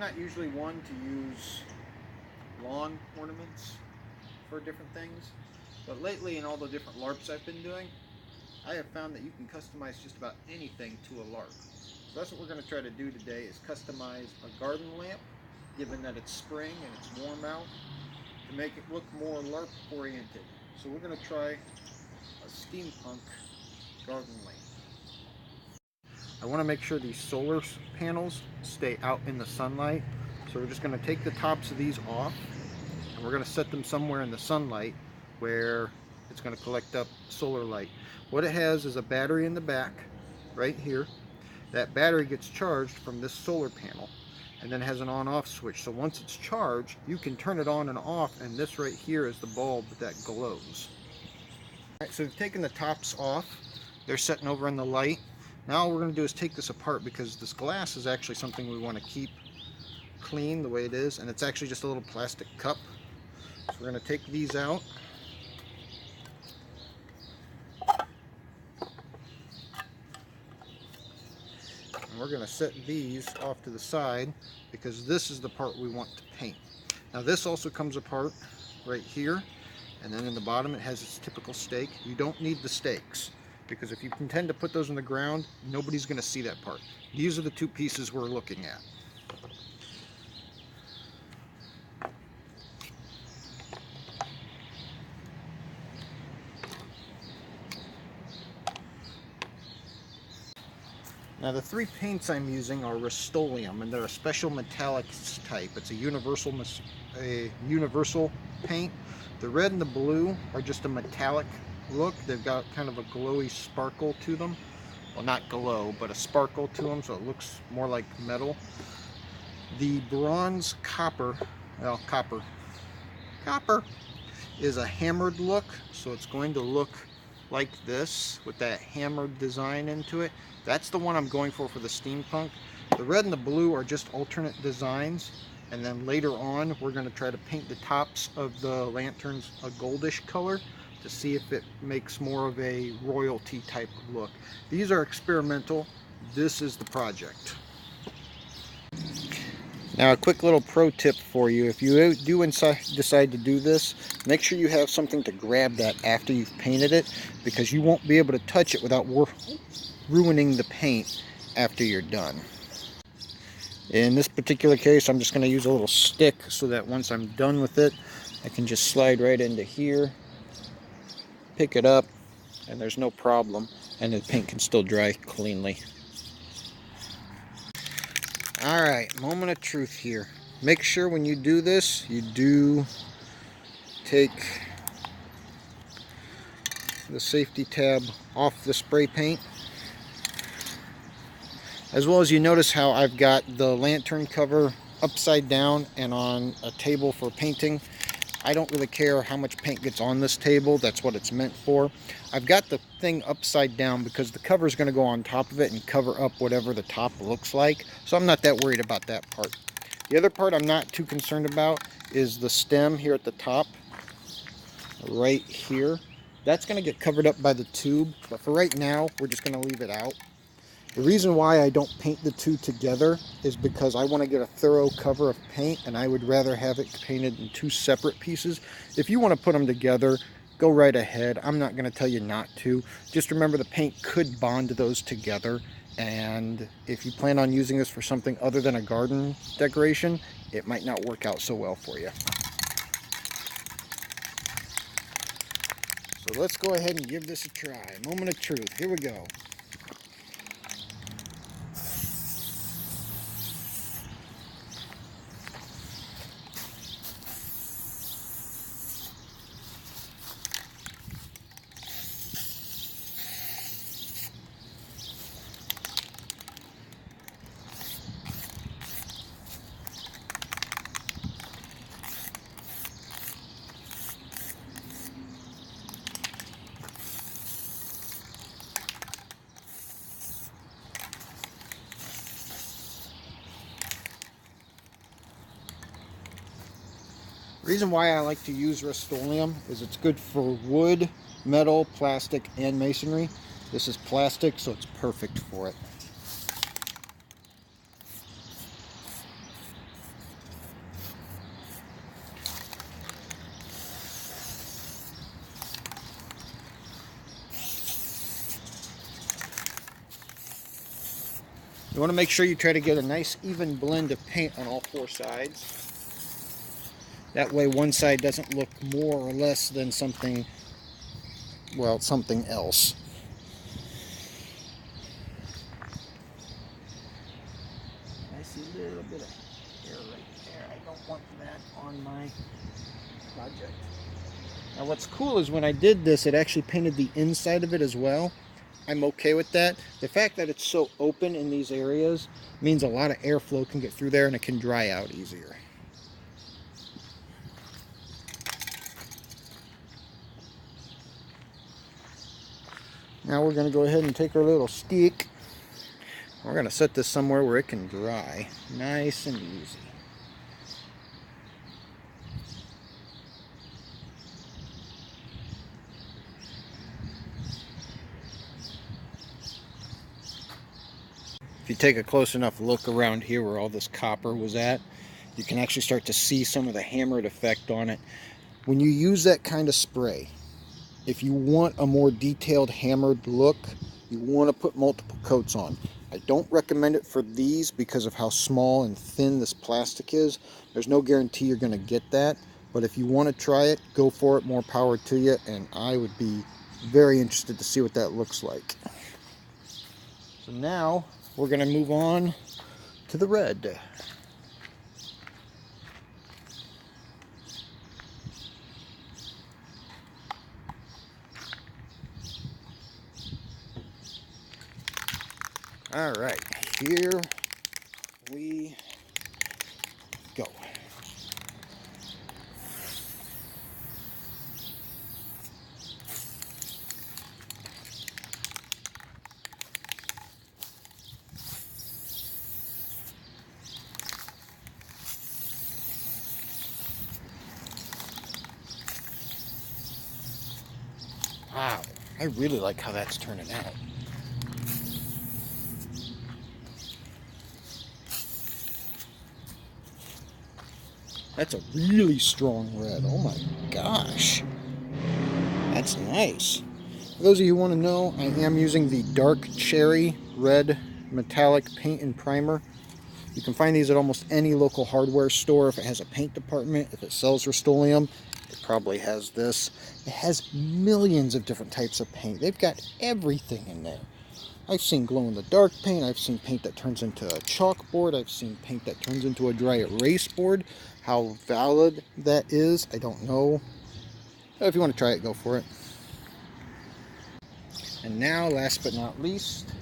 not usually one to use lawn ornaments for different things, but lately in all the different LARPs I've been doing, I have found that you can customize just about anything to a LARP. So that's what we're going to try to do today, is customize a garden lamp, given that it's spring and it's warm out, to make it look more LARP oriented. So we're going to try a steampunk garden lamp. I want to make sure these solar panels stay out in the sunlight, so we're just going to take the tops of these off and we're going to set them somewhere in the sunlight where it's going to collect up solar light. What it has is a battery in the back right here. That battery gets charged from this solar panel and then has an on-off switch. So once it's charged, you can turn it on and off, and this right here is the bulb that glows. All right, so we've taken the tops off. They're sitting over in the light. Now all we're going to do is take this apart, because this glass is actually something we want to keep clean the way it is, and it's actually just a little plastic cup. So we're going to take these out. And we're going to set these off to the side, because this is the part we want to paint. Now this also comes apart right here, and then in the bottom it has its typical stake. You don't need the stakes, because if you intend to put those in the ground, nobody's going to see that part. These are the two pieces we're looking at. Now the three paints I'm using are Rust-Oleum, and they're a special metallics type. It's a universal paint. The red and the blue are just a metallic look. They've got kind of a glowy sparkle to them. Well, not glow, but a sparkle to them, so it looks more like metal. The bronze copper, well, copper is a hammered look, so it's going to look like this with that hammered design into it. That's the one I'm going for the steampunk. The red and the blue are just alternate designs, and then later on we're going to try to paint the tops of the lanterns a goldish color to see if it makes more of a royalty type of look. These are experimental. This is the project. Now a quick little pro tip for you: if you do decide to do this, make sure you have something to grab that after you've painted it, because you won't be able to touch it without ruining the paint after you're done. In this particular case, I'm just going to use a little stick so that once I'm done with it, I can just slide right into here, pick it up, and there's no problem, and the paint can still dry cleanly. Alright, moment of truth here. Make sure when you do this, you do take the safety tab off the spray paint. As well as you notice how I've got the lantern cover upside down and on a table for painting. I don't really care how much paint gets on this table. That's what it's meant for. I've got the thing upside down because the cover is going to go on top of it and cover up whatever the top looks like. So I'm not that worried about that part. The other part I'm not too concerned about is the stem here at the top, right here. That's going to get covered up by the tube, but for right now, we're just going to leave it out. The reason why I don't paint the two together is because I want to get a thorough cover of paint, and I would rather have it painted in two separate pieces. If you want to put them together, go right ahead. I'm not going to tell you not to. Just remember, the paint could bond those together, and if you plan on using this for something other than a garden decoration, it might not work out so well for you. So let's go ahead and give this a try. Moment of truth. Here we go. The reason why I like to use Rust-Oleum is it's good for wood, metal, plastic, and masonry. This is plastic, so it's perfect for it. You want to make sure you try to get a nice even blend of paint on all four sides. That way one side doesn't look more or less than something, well, something else. I see a little bit of hair right there. I don't want that on my project. Now what's cool is when I did this, it actually painted the inside of it as well. I'm okay with that. The fact that it's so open in these areas means a lot of airflow can get through there and it can dry out easier. Now we're going to go ahead and take our little stick. We're going to set this somewhere where it can dry nice and easy. If you take a close enough look around here where all this copper was at, you can actually start to see some of the hammered effect on it. When you use that kind of spray, if you want a more detailed hammered look, you want to put multiple coats on. I don't recommend it for these because of how small and thin this plastic is. There's no guarantee you're going to get that, but if you want to try it, go for it, more power to you, and I would be very interested to see what that looks like. So now we're going to move on to the red. All right, here we go. Wow, I really like how that's turning out. That's a really strong red. Oh my gosh. That's nice. For those of you who want to know, I am using the dark cherry red metallic paint and primer. You can find these at almost any local hardware store. If it has a paint department, if it sells Rust-Oleum, it probably has this. It has millions of different types of paint. They've got everything in there. I've seen glow-in-the-dark paint. I've seen paint that turns into a chalkboard. I've seen paint that turns into a dry erase board. How valid that is, I don't know. If you want to try it, go for it. And now, last but not least,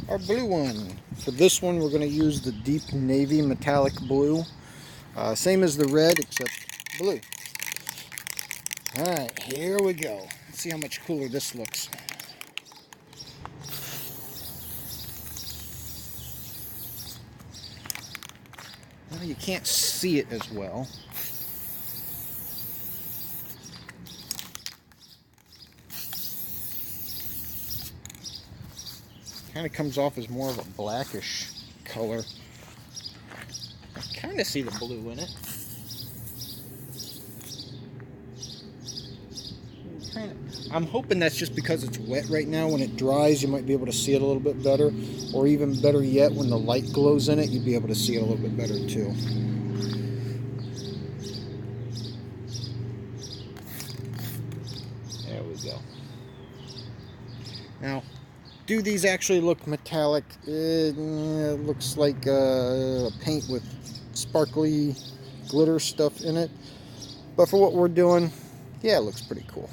our blue one. For this one, we're going to use the deep navy metallic blue. Same as the red, except blue. Alright, here we go. Let's see how much cooler this looks. Well, you can't see it as well. Kind of comes off as more of a blackish color. I kind of see the blue in it. I'm hoping that's just because it's wet right now. When it dries, you might be able to see it a little bit better. Or even better yet, when the light glows in it, you'd be able to see it a little bit better too. There we go. Now, do these actually look metallic? It looks like paint with sparkly glitter stuff in it. But for what we're doing, yeah, it looks pretty cool.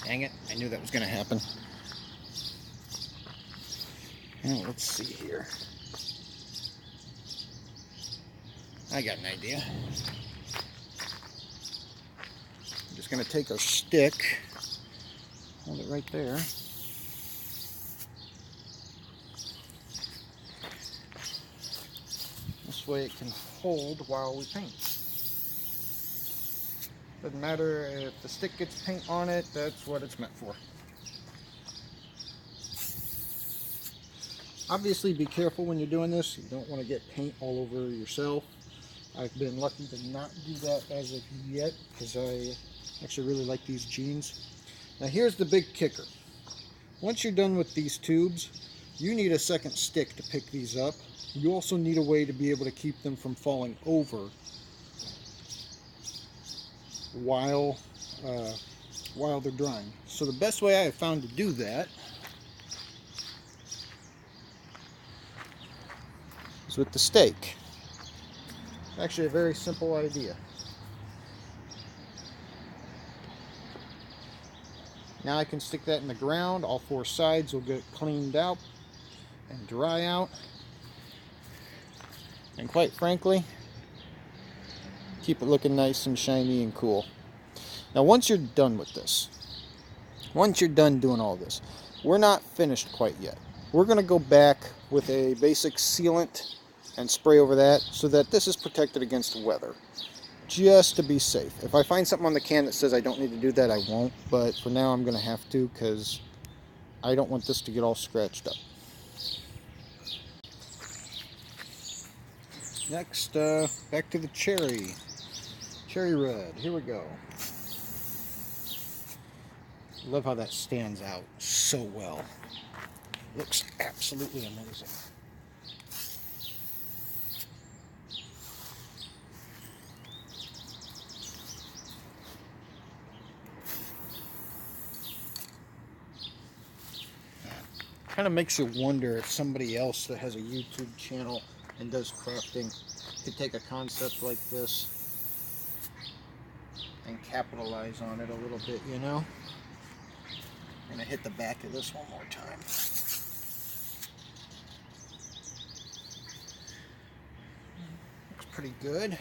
Dang it, I knew that was going to happen. Now, let's see here. I got an idea. I'm just going to take our stick, hold it right there. This way it can hold while we paint. Doesn't matter if the stick gets paint on it, that's what it's meant for. Obviously be careful when you're doing this. You don't want to get paint all over yourself. I've been lucky to not do that as of yet because I actually really like these jeans. Now here's the big kicker. Once you're done with these tubes, you need a second stick to pick these up. You also need a way to be able to keep them from falling over while they're drying. So the best way I have found to do that is with the stake. Actually, a very simple idea. Now I can stick that in the ground. All four sides will get cleaned out and dry out. And quite frankly, keep it looking nice and shiny and cool. Now once you're done with this, once you're done doing all this, we're not finished quite yet. We're going to go back with a basic sealant and spray over that so that this is protected against weather, just to be safe. If I find something on the can that says I don't need to do that, I won't, but for now I'm going to have to because I don't want this to get all scratched up. Next, back to the cherry red. Here we go. Love how that stands out so well. Looks absolutely amazing. Kind of makes you wonder if somebody else that has a YouTube channel and does crafting could take a concept like this and capitalize on it a little bit, you know? I'm going to hit the back of this one more time. Looks pretty good.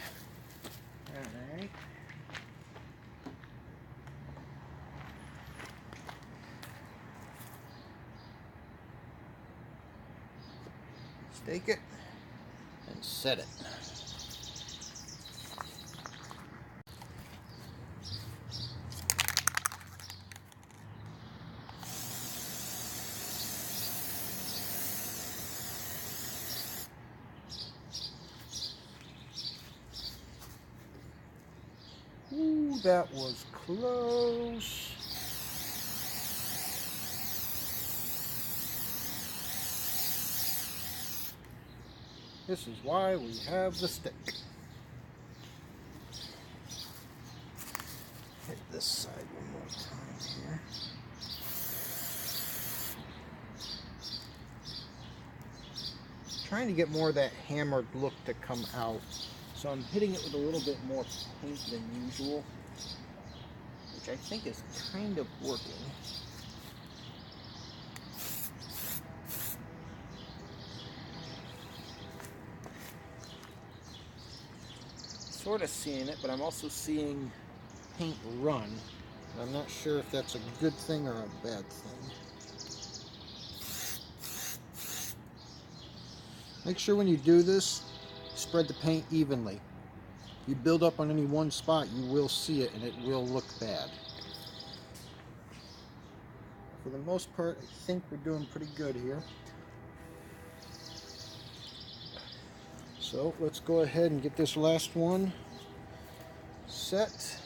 Alright. Stake it and set it. Ooh, that was close. This is why we have the stick. Hit this side one more time here. Trying to get more of that hammered look to come out. So I'm hitting it with a little bit more paint than usual, which I think is kind of working. Sort of seeing it, but I'm also seeing paint run. I'm not sure if that's a good thing or a bad thing. Make sure when you do this, spread the paint evenly. If you build up on any one spot, you will see it and it will look bad. For the most part, I think we're doing pretty good here. So let's go ahead and get this last one set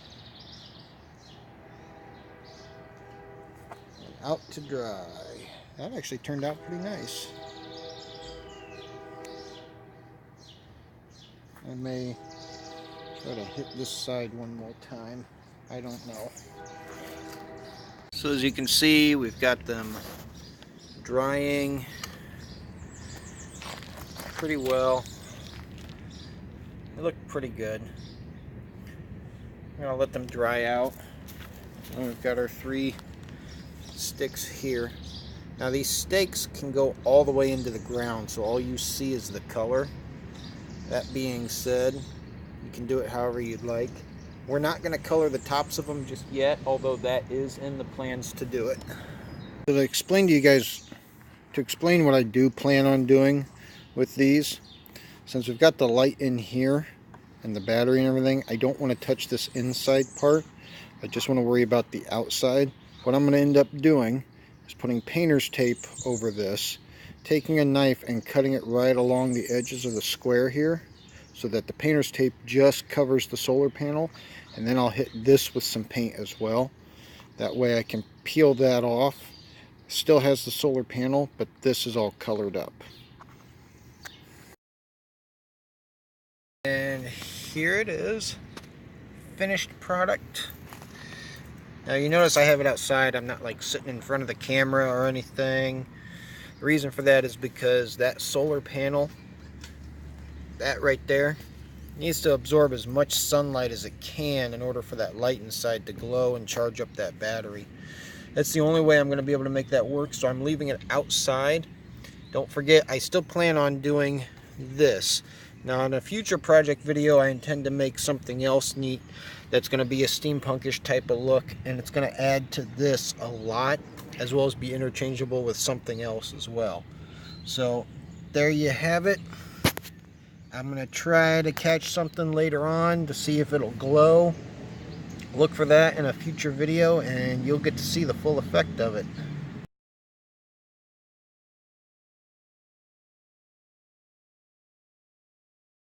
and out to dry. That actually turned out pretty nice. I may try to hit this side one more time. I don't know. So as you can see, we've got them drying pretty well. They look pretty good. I'm gonna let them dry out. And we've got our 3 sticks here. Now these stakes can go all the way into the ground, so all you see is the color. That being said, you can do it however you'd like. We're not going to color the tops of them just yet, although that is in the plans to do it. So to explain to you guys, to explain what I do plan on doing with these, since we've got the light in here and the battery and everything, I don't want to touch this inside part. I just want to worry about the outside. What I'm going to end up doing is putting painter's tape over this, taking a knife and cutting it right along the edges of the square here so that the painter's tape just covers the solar panel, and then I'll hit this with some paint as well. That way I can peel that off. Still has the solar panel, but this is all colored up. And here it is, finished product. Now you notice I have it outside. I'm not like sitting in front of the camera or anything. The reason for that is because that solar panel, that right there, needs to absorb as much sunlight as it can in order for that light inside to glow and charge up that battery. That's the only way I'm going to be able to make that work, so I'm leaving it outside. Don't forget, I still plan on doing this. Now in a future project video, I intend to make something else neat that's going to be a steampunkish type of look, and it's going to add to this a lot, as well as be interchangeable with something else as well. So there you have it. I'm going to try to catch something later on to see if it'll glow. Look for that in a future video and you'll get to see the full effect of it.